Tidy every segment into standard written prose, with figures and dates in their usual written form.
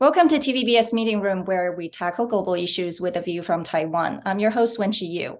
Welcome to TVBS Meeting Room, where we tackle global issues with a view from Taiwan. I'm your host, Wen-Chi Yu.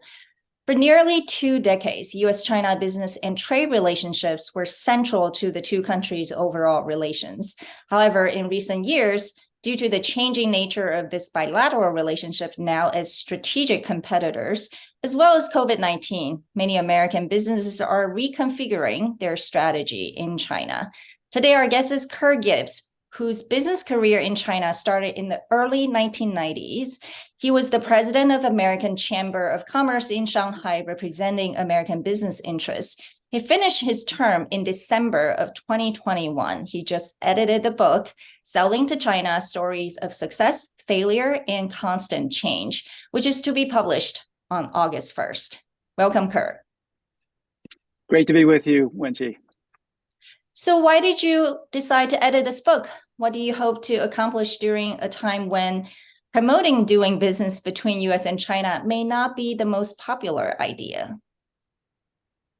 For nearly 2 decades, U.S.-China business and trade relationships were central to the two countries' overall relations. However, in recent years, due to the changing nature of this bilateral relationship now as strategic competitors, as well as COVID-19, many American businesses are reconfiguring their strategy in China. Today, our guest is Ker Gibbs, whose business career in China started in the early 1990s. He was the president of American Chamber of Commerce in Shanghai, representing American business interests. He finished his term in December of 2021. He just edited the book, Selling to China: Stories of Success, Failure, and Constant Change, which is to be published on August 1st. Welcome, Ker. Great to be with you, Wen-Chi. So why did you decide to edit this book? What do you hope to accomplish during a time when promoting doing business between US and China may not be the most popular idea?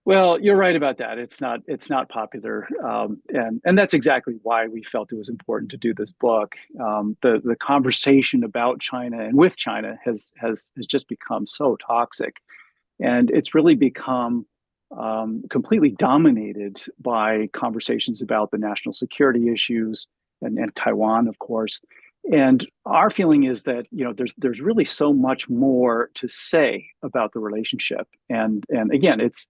Well, you're right about that. It's not popular, and that's exactly why we felt it was important to do this book. The conversation about China and with China has just become so toxic, and it's really become completely dominated by conversations about the national security issues and Taiwan, of course. And our feeling is that there's really so much more to say about the relationship. And again, it's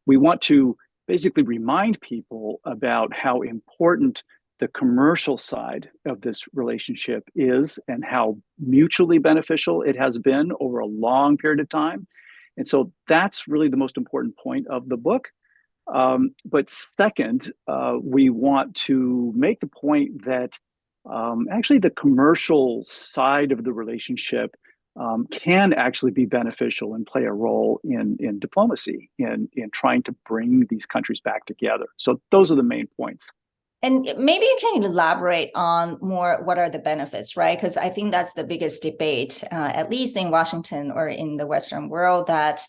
we want to basically remind people about how important the commercial side of this relationship is and how mutually beneficial it has been over a long period of time. And so that's really the most important point of the book. But second, we want to make the point that actually the commercial side of the relationship can actually be beneficial and play a role in diplomacy, in trying to bring these countries back together. So those are the main points. And maybe you can elaborate on more what are the benefits, right? Because I think that's the biggest debate, at least in Washington or in the Western world, that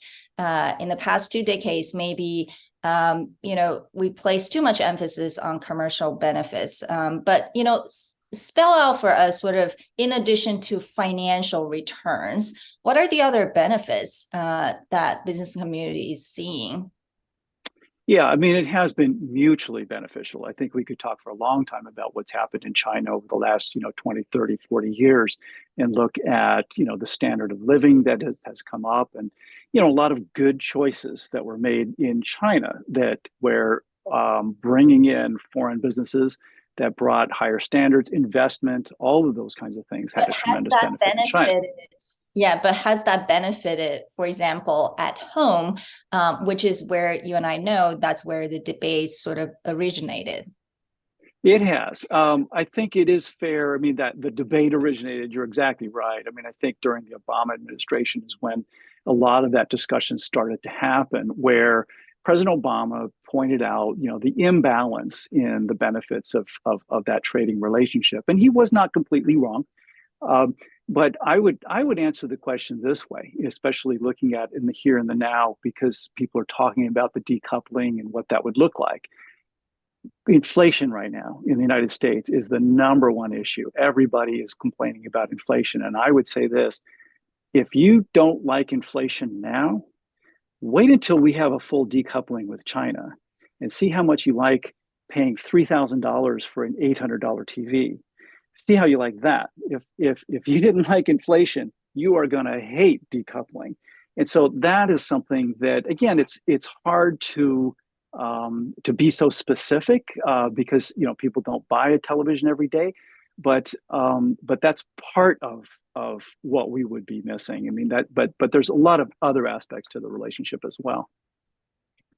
in the past 2 decades, maybe we place too much emphasis on commercial benefits. But spell out for us, sort of, in addition to financial returns, what are the other benefits that business community is seeing? Yeah, I mean, it has been mutually beneficial. I think we could talk for a long time about what's happened in China over the last, 20, 30, 40 years and look at, the standard of living that has come up and, a lot of good choices that were made in China that were bringing in foreign businesses that brought higher standards, investment, all of those kinds of things had a tremendous benefit in China. Yeah, but has that benefited, for example, at home, which is where you and I know that's where the debate sort of originated? It has. I think it is fair. I mean, that the debate originated, you're exactly right. I mean, I think during the Obama administration is when a lot of that discussion started to happen, where President Obama pointed out, the imbalance in the benefits of that trading relationship. And he was not completely wrong. But I would answer the question this way, especially looking at in the here and the now, because people are talking about the decoupling and what that would look like. Inflation right now in the United States is the number one issue. Everybody is complaining about inflation. And I would say this, if you don't like inflation now, wait until we have a full decoupling with China and see how much you like paying $3,000 for an $800 TV. See how you like that. If you didn't like inflation, you are going to hate decoupling. And so that is something that, again, it's hard to be so specific because people don't buy a television every day. But that's part of what we would be missing. I mean, but there's a lot of other aspects to the relationship as well.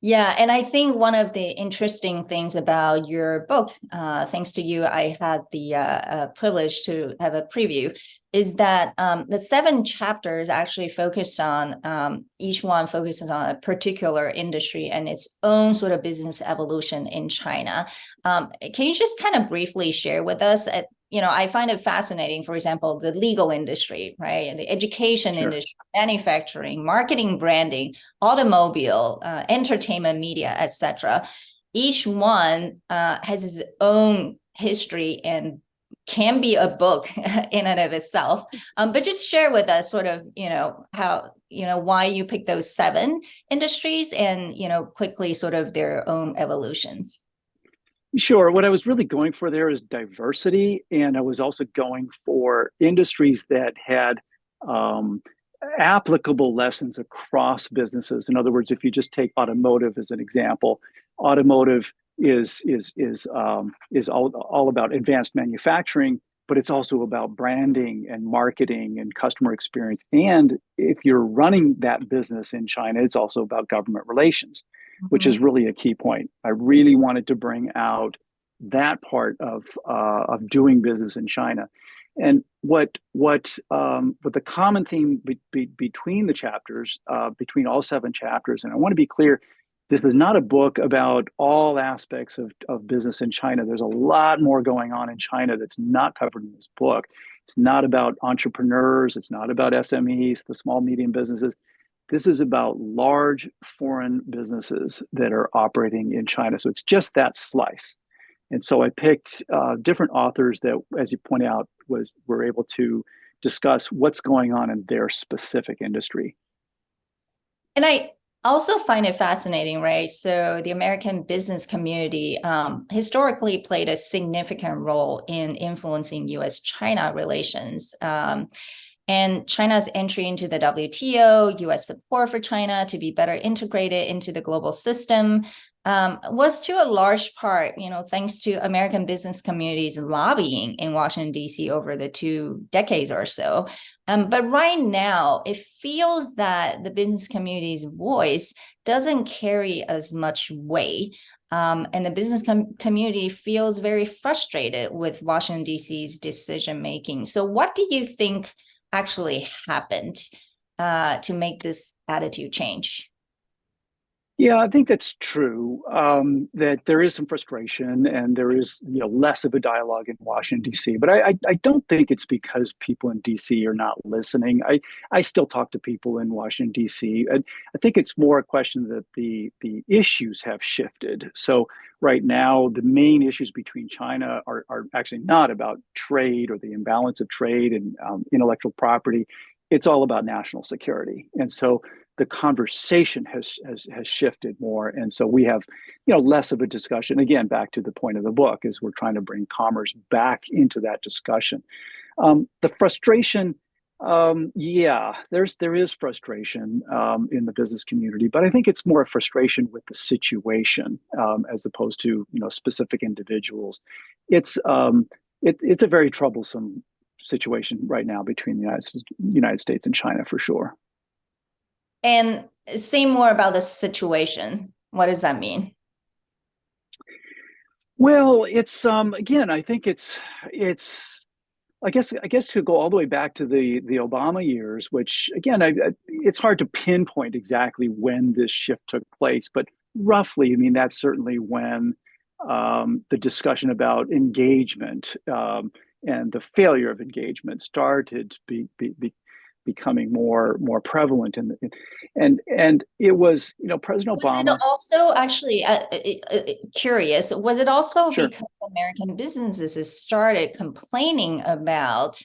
Yeah, and I think one of the interesting things about your book, thanks to you, I had the privilege to have a preview, is that the 7 chapters actually focused on, each one focuses on a particular industry and its own sort of business evolution in China. Can you just kind of briefly share with us I find it fascinating, for example, the legal industry, right? And the education industry, manufacturing, marketing, branding, automobile, entertainment, media, etc. Each one has its own history and can be a book in and of itself. But just share with us sort of, how, why you picked those 7 industries and, quickly sort of their own evolutions. Sure. What I was really going for there is diversity, and I was also going for industries that had applicable lessons across businesses. In other words, if you just take automotive as an example, automotive is all about advanced manufacturing, but it's also about branding and marketing and customer experience. And if you're running that business in China, it's also about government relations, which is really a key point. I really wanted to bring out that part of doing business in China. And what the common theme between the chapters, between all 7 chapters, and I want to be clear, this is not a book about all aspects of business in China. There's a lot more going on in China that's not covered in this book. It's not about entrepreneurs. It's not about SMEs, the small, medium businesses. This is about large foreign businesses that are operating in China. So it's just that slice. And so I picked different authors that, as you point out, were able to discuss what's going on in their specific industry. And I also find it fascinating, right? So the American business community historically played a significant role in influencing U.S.-China relations. And China's entry into the WTO, U.S. support for China to be better integrated into the global system was to a large part, thanks to American business communities lobbying in Washington, D.C. over the 2 decades or so. But right now, it feels that the business community's voice doesn't carry as much weight. And the business community feels very frustrated with Washington, D.C.'s decision-making. So what do you think actually happened to make this attitude change? Yeah, I think that's true. That there is some frustration, and there is less of a dialogue in Washington D.C. But I don't think it's because people in D.C. are not listening. I still talk to people in Washington D.C. And I think it's more a question that the issues have shifted. So right now, the main issues between China are actually not about trade or the imbalance of trade and intellectual property. It's all about national security, and so the conversation has shifted more, and so we have less of a discussion. Again, back to the point of the book, is we're trying to bring commerce back into that discussion. The frustration, yeah, there is frustration in the business community, but I think it's more a frustration with the situation as opposed to specific individuals. It's a very troublesome situation right now between the United States and China, for sure. And say more about the situation. What does that mean? Well, it's again, I think it's I guess to go all the way back to the Obama years, which again, it's hard to pinpoint exactly when this shift took place, but roughly, I mean, that's certainly when the discussion about engagement and the failure of engagement started to becoming more prevalent and it was President Obama. Was it also actually curious? Was it also Sure. because American businesses started complaining about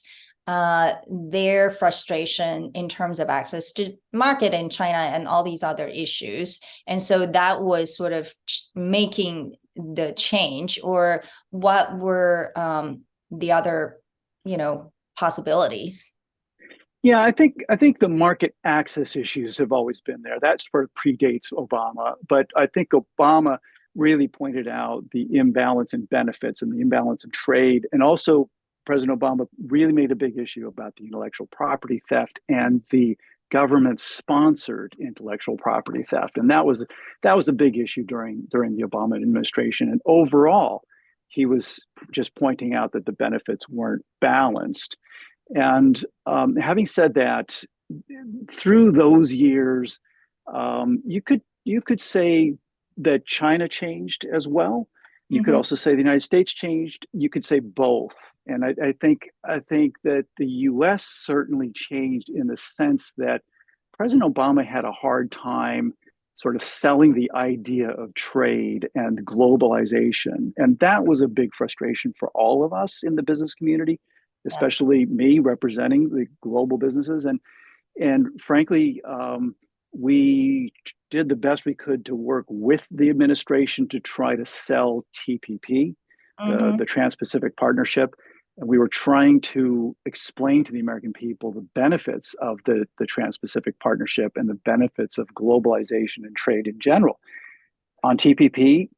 their frustration in terms of access to market in China and all these other issues, and so that was sort of making the change, or what were the other possibilities? Yeah, I think the market access issues have always been there. That sort of predates Obama, but I think Obama really pointed out the imbalance in benefits and the imbalance in trade, and also President Obama really made a big issue about the intellectual property theft and the government-sponsored intellectual property theft, and that was a big issue during the Obama administration. And overall, he was just pointing out that the benefits weren't balanced. And having said that, through those years, you could say that China changed as well. You could also say the United States changed. You could say both. And I think that the U.S. certainly changed in the sense that President Obama had a hard time sort of selling the idea of trade and globalization. And that was a big frustration for all of us in the business community, Yeah. especially me representing the global businesses. And frankly, we did the best we could to work with the administration to try to sell TPP, Mm-hmm. the Trans-Pacific Partnership. And we were trying to explain to the American people the benefits of the Trans-Pacific Partnership and the benefits of globalization and trade in general. On TPP,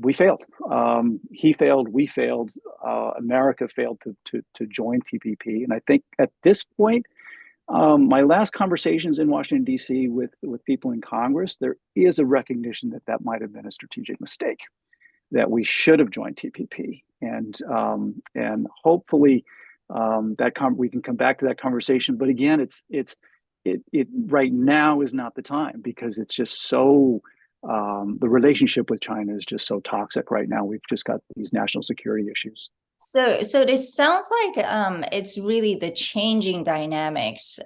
we failed. He failed, we failed, America failed to join TPP. And I think at this point, my last conversations in Washington, D.C. with people in Congress, there is a recognition that that might have been a strategic mistake, that we should have joined TPP. And hopefully we can come back to that conversation. But again, it right now is not the time, because it's just so the relationship with China is just so toxic right now. We've just got these national security issues. So this sounds like it's really the changing dynamics,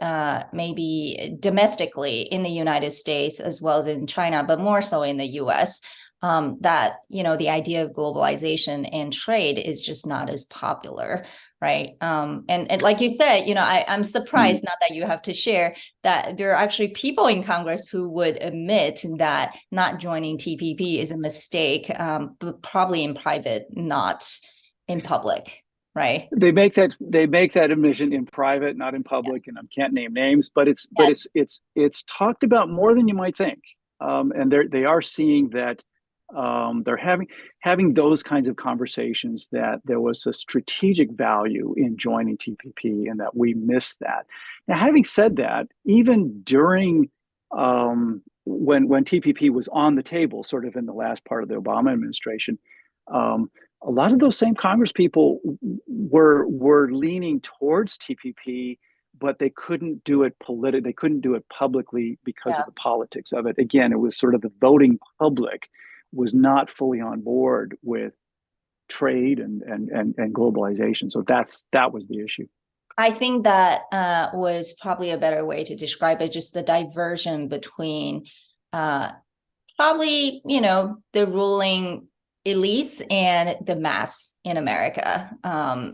maybe domestically in the United States as well as in China, but more so in the US, that, the idea of globalization and trade is just not as popular, right? And like you said, I'm surprised, not that you have to share, that there are actually people in Congress who would admit that not joining TPP is a mistake, but probably in private, not in public, right? They make that admission in private, not in public, Yes. and I can't name names, but Yes. it's talked about more than you might think, and they are seeing that they're having those kinds of conversations, that there was a strategic value in joining TPP and that we missed that. Now, having said that, even during when TPP was on the table, sort of in the last part of the Obama administration. A lot of those same Congress people were leaning towards TPP, but they couldn't do it politically. They couldn't do it publicly because Yeah. of the politics of it. Again, it was sort of the voting public was not fully on board with trade and globalization. So that was the issue. I think that was probably a better way to describe it, just the diversion between probably, the ruling elites and the mass in America,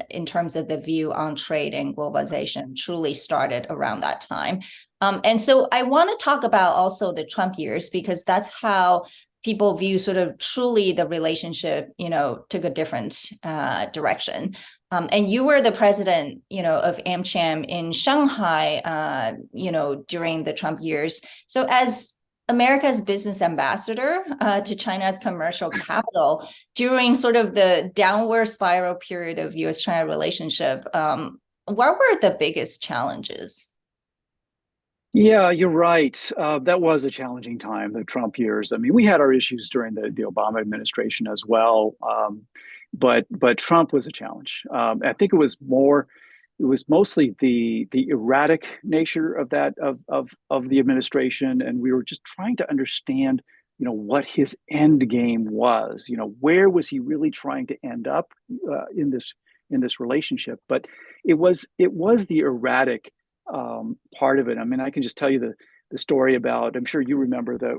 in terms of the view on trade and globalization truly started around that time. And so I want to talk about also the Trump years, because that's how people view sort of truly the relationship, took a different direction. And you were the president, of AMCHAM in Shanghai, during the Trump years. So as America's business ambassador to China's commercial capital during sort of the downward spiral period of U.S.-China relationship, what were the biggest challenges? Yeah, you're right. That was a challenging time, the Trump years. I mean, we had our issues during the Obama administration as well, but Trump was a challenge. I think it was mostly the erratic nature of of the administration, and we were just trying to understand, what his end game was. Where was he really trying to end up in this relationship? But it was the erratic part of it. I mean, I can just tell you the story about. I'm sure you remember the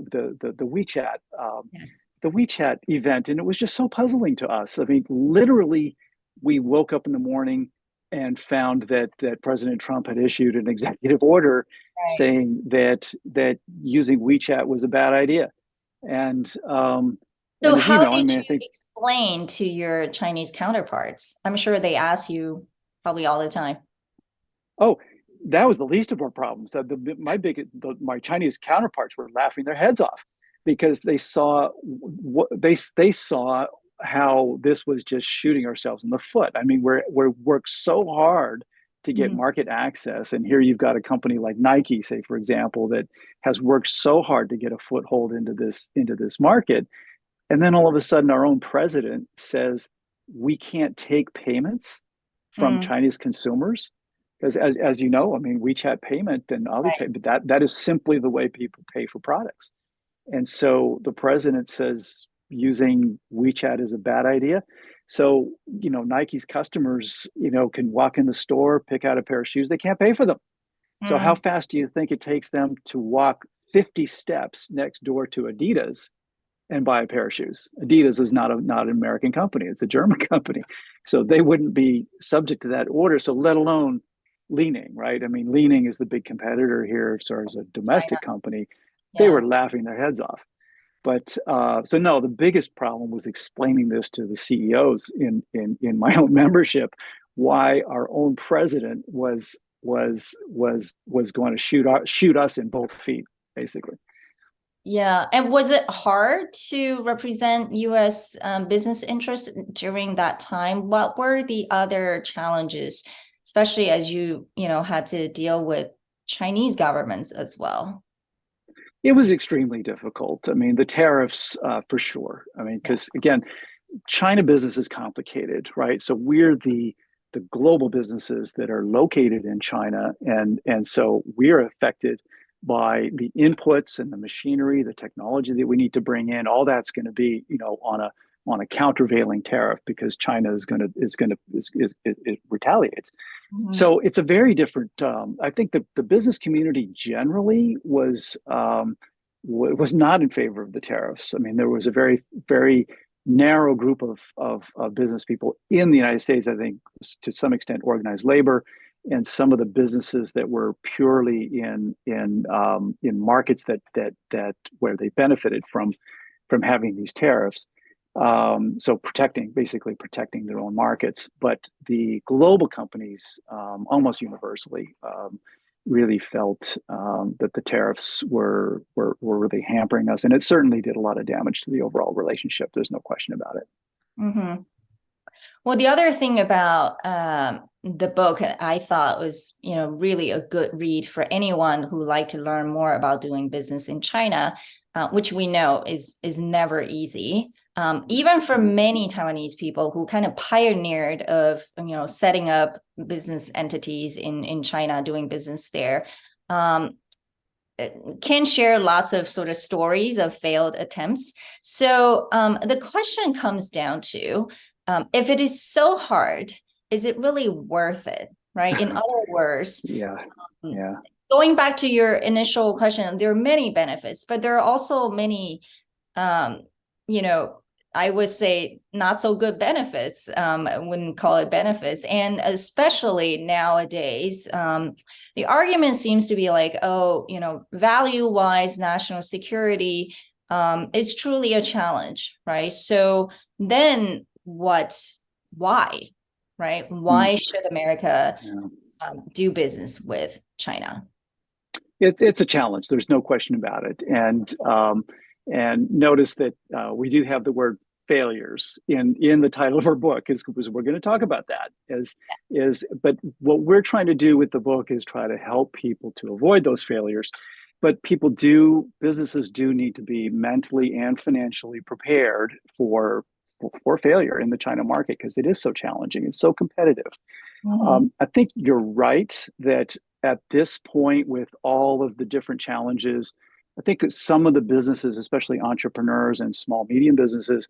WeChat Yes. the WeChat event, and it was just so puzzling to us. I mean, literally, we woke up in the morning and found that President Trump had issued an executive order Right. saying that using WeChat was a bad idea, and So as you how know, I did mean, I you think, explain to your Chinese counterparts? I'm sure they ask you probably all the time. oh, that was the least of our problems. My Chinese counterparts were laughing their heads off because they saw what they saw how this was just shooting ourselves in the foot. I mean, we're worked so hard to get Mhm. market access, and here you've got a company like Nike, say for example, that has worked so hard to get a foothold into this market, and then all of a sudden, our own president says we can't take payments from Mm, Chinese consumers. Because as you know, I mean, WeChat payment and right. Alipay, that is simply the way people pay for products. And so the president says using WeChat is a bad idea. So, Nike's customers, can walk in the store, pick out a pair of shoes, they can't pay for them. So how Mm, fast do you think it takes them to walk 50 steps next door to Adidas and buy a pair of shoes. Adidas is not an American company; it's a German company, so they wouldn't be subject to that order. So, let alone Li-Ning, right? I mean, Li-Ning is the big competitor here, as far as a domestic company. They Yeah. were laughing their heads off. But so no, the biggest problem was explaining this to the CEOs in my own membership, why our own president was going to shoot us in both feet, basically. Yeah. And was it hard to represent US business interests during that time? What were the other challenges, especially as you know, had to deal with Chinese governments as well? It was extremely difficult. I mean, the tariffs, for sure. I mean, Yeah. because again, China business is complicated, right? So we're the global businesses that are located in China, and so we're affected by the inputs and the machinery, the technology that we need to bring in. All that's going to be, on a countervailing tariff, because China it retaliates. Mhm. So it's a very different. I think the business community generally was not in favor of the tariffs. I mean, there was a very narrow group of business people in the United States. I think to some extent organized labor, and some of the businesses that were purely in markets that where they benefited from having these tariffs. So basically protecting their own markets. But the global companies, almost universally, really felt that the tariffs were really hampering us, and it certainly did a lot of damage to the overall relationship. There's no question about it. Mhm. Well, the other thing about the book I thought was, really a good read for anyone who liked to learn more about doing business in China, which we know is never easy. Even for many Taiwanese people who kind of pioneered of, setting up business entities in China, doing business there, can share lots of sort of stories of failed attempts. So the question comes down to, if it is so hard, is it really worth it, right? In other words, Yeah, yeah. going back to your initial question, there are many benefits, but there are also many, um, you know, I would say not so good benefits. I wouldn't call it benefits. And especially nowadays, the argument seems to be like, oh, value wise, national security is truly a challenge, right? So then why, right? Mm, Why should America yeah. do business with China? It's a challenge. There's no question about it. And notice that we do have the word failures in the title of our book, is because we're going to talk about that. But what we're trying to do with the book is try to help people to avoid those failures. But businesses do need to be mentally and financially prepared for failure in the China market, because it is so challenging. It's so competitive. Mhm. I think you're right that at this point, with all of the different challenges, I think that some of the businesses, especially entrepreneurs and small medium businesses,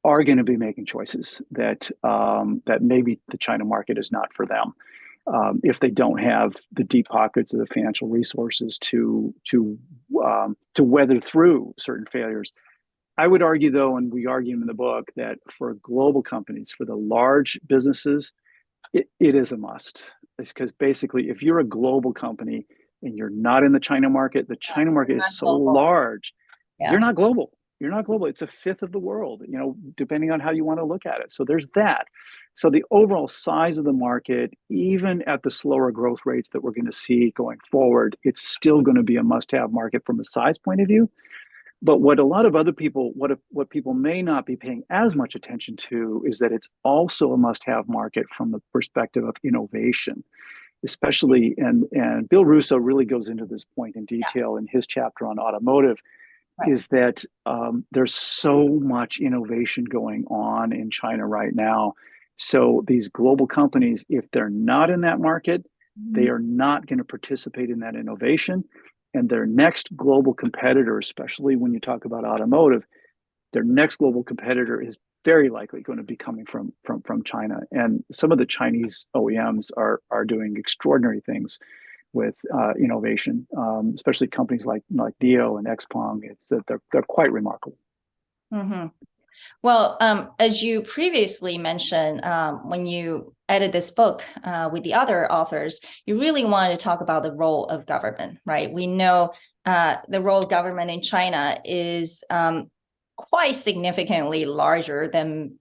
are going to be making choices that maybe the China market is not for them, if they don't have the deep pockets of the financial resources to weather through certain failures. I would argue, though, and we argue in the book, that for global companies, for the large businesses, it is a must. It's because basically, if you're a global company and you're not in the China market is Not so global. large, you're Yeah. not global. You're not global. It's a fifth of the world, depending on how you want to look at it. So there's that. So the overall size of the market, even at the slower growth rates that we're going to see going forward, it's still going to be a must-have market from a size point of view. But what a lot of other people, what people may not be paying as much attention to, is that it's also a must-have market from the perspective of innovation, especially, and Bill Russo really goes into this point in Yeah. detail in his chapter on automotive, Right. is that there's so much innovation going on in China right now. So these global companies, if they're not in that market, they Mhm. are not going to participate in that innovation. And their next global competitor, especially when you talk about automotive, their next global competitor is very likely going to be coming from China. And some of the Chinese OEMs are doing extraordinary things innovation, especially companies like Neo and XPeng. It's that they're quite remarkable. Mm-hmm. Well, as you previously mentioned, when you edited this book with the other authors, you really wanted to talk about the role of government, right? We know the role of government in China is quite significantly larger than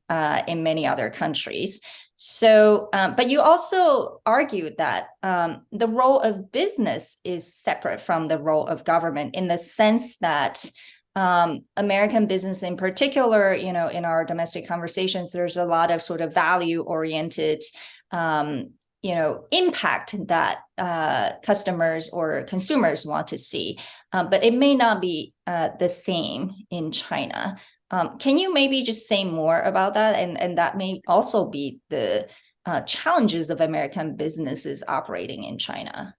in many other countries. So, but you also argued that the role of business is separate from the role of government in the sense that American business in particular, in our domestic conversations, there's a lot of sort of value-oriented, impact that customers or consumers want to see, but it may not be the same in China. Can you maybe just say more about that? And that may also be the challenges of American businesses operating in China.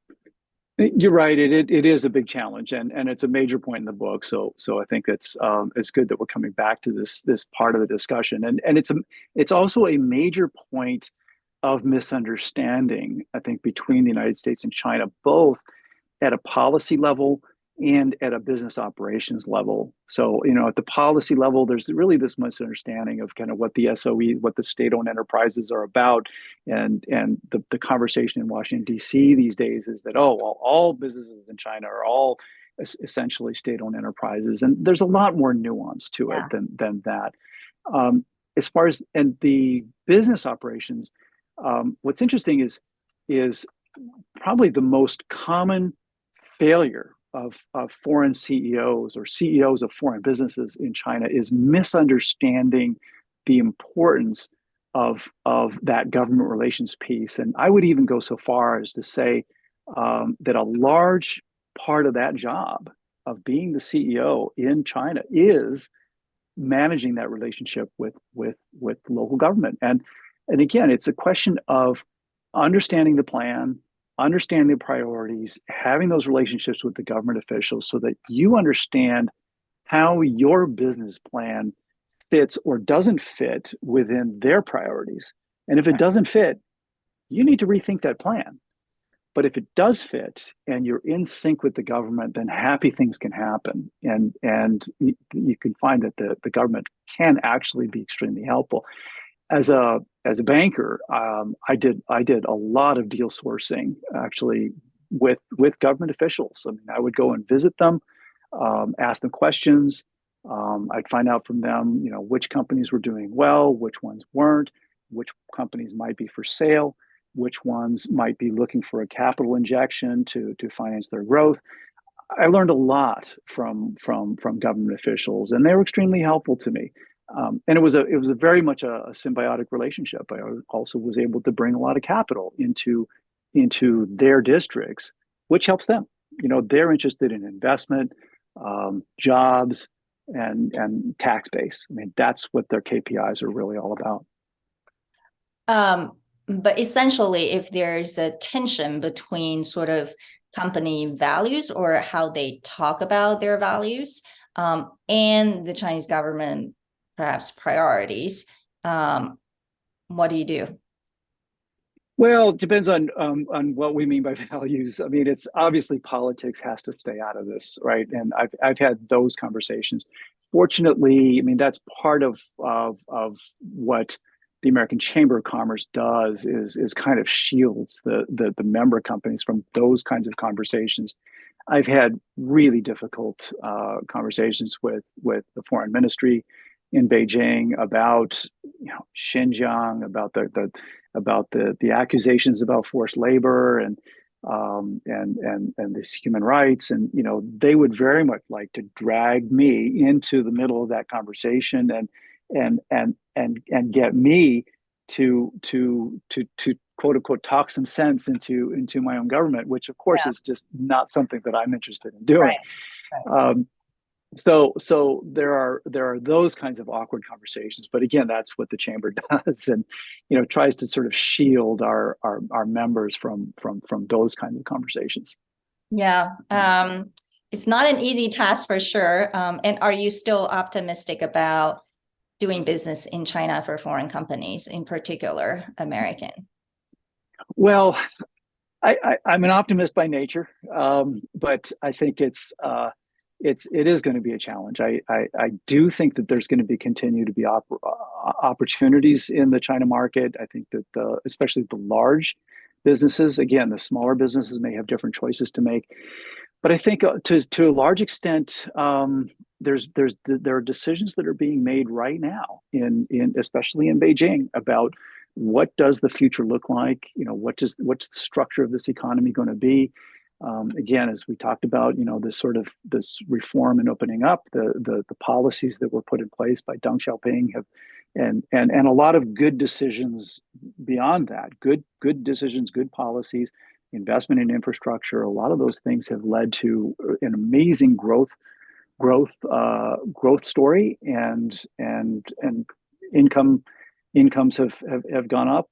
You're right. It is a big challenge, and it's a major point in the book. So I think it's good that we're coming back to this part of the discussion, and it's also a major point of misunderstanding, I think, between the United States and China, both at a policy level and at a business operations level. So, at the policy level, there's really this misunderstanding of kind of what the SOE, what the state-owned enterprises are about. And the conversation in Washington, D.C. these days is that, well, all businesses in China are all essentially state-owned enterprises. And there's a lot more nuance to it than that. As far as and the business operations, what's interesting is probably the most common failure of foreign CEOs or CEOs of foreign businesses in China is misunderstanding the importance of that government relations piece. And I would even go so far as to say that a large part of that job of being the CEO in China is managing that relationship with local government. And again, it's a question of understanding the plan, understanding the priorities, having those relationships with the government officials so that you understand how your business plan fits or doesn't fit within their priorities. And if it doesn't fit, you need to rethink that plan. But if it does fit and you're in sync with the government, then happy things can happen. And you can find that the government can actually be extremely helpful. As a banker, I did a lot of deal sourcing actually with government officials. I mean, I would go and visit them, ask them questions. I'd find out from them, which companies were doing well, which ones weren't, which companies might be for sale, which ones might be looking for a capital injection to finance their growth. I learned a lot from government officials, and they were extremely helpful to me. And it was a very much a symbiotic relationship. I also was able to bring a lot of capital into their districts, which helps them. They're interested in investment, jobs, and tax base. I mean, that's what their KPIs are really all about. But essentially, if there's a tension between sort of company values or how they talk about their values and the Chinese government perhaps priorities, what do you do? Well, it depends on what we mean by values. I mean, it's obviously politics has to stay out of this, right? And I've had those conversations. Fortunately, I mean, that's part of what the American Chamber of Commerce does is kind of shields the member companies from those kinds of conversations. I've had really difficult conversations with the foreign ministry in Beijing about Xinjiang, about the accusations about forced labor and this human rights, and they would very much like to drag me into the middle of that conversation and get me to quote unquote talk some sense into my own government, which of course is just not something that I'm interested in doing. Right. So there are those kinds of awkward conversations, but again, that's what the chamber does, and tries to sort of shield our members from those kinds of conversations. Yeah, it's not an easy task for sure. And are you still optimistic about doing business in China for foreign companies, in particular American? Well, I'm an optimist by nature, but I think it is going to be a challenge. I do think that there's going to continue to be opportunities in the China market. I think that especially the large businesses, again, the smaller businesses may have different choices to make. But I think to a large extent, there are decisions that are being made right now especially in Beijing about what does the future look like. What's the structure of this economy going to be? Again, as we talked about, this reform and opening up, the policies that were put in place by Deng Xiaoping and a lot of good decisions beyond that, good decisions, good policies, investment in infrastructure. A lot of those things have led to an amazing growth story, and incomes have gone up.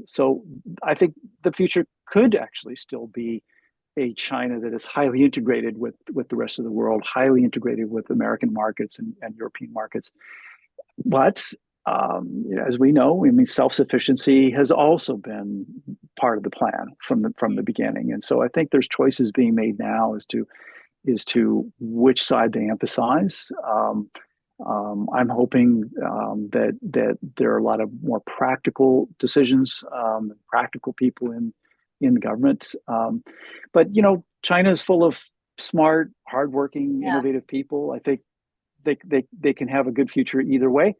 So I think the future could actually still be a China that is highly integrated with the rest of the world, highly integrated with American markets and European markets. But as we know, I mean, self-sufficiency has also been part of the plan from the beginning. And so I think there's choices being made now as to which side they emphasize. I'm hoping that there are a lot of more practical decisions, practical people in the government. But China is full of smart, hardworking, innovative people. I think they can have a good future either way.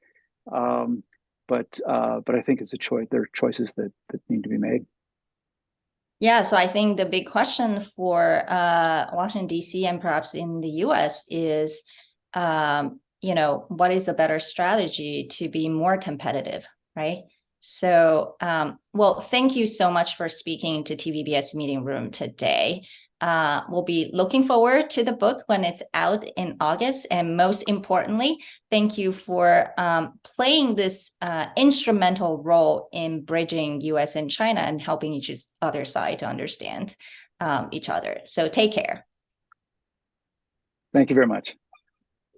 But I think it's a choice. There are choices that need to be made. Yeah, so I think the big question for Washington, D.C. and perhaps in the U.S. is, what is a better strategy to be more competitive, right? So, well, thank you so much for speaking to TVBS Meeting Room today. We'll be looking forward to the book when it's out in August. And most importantly, thank you for playing this instrumental role in bridging US and China and helping each other side to understand each other. So take care. Thank you very much.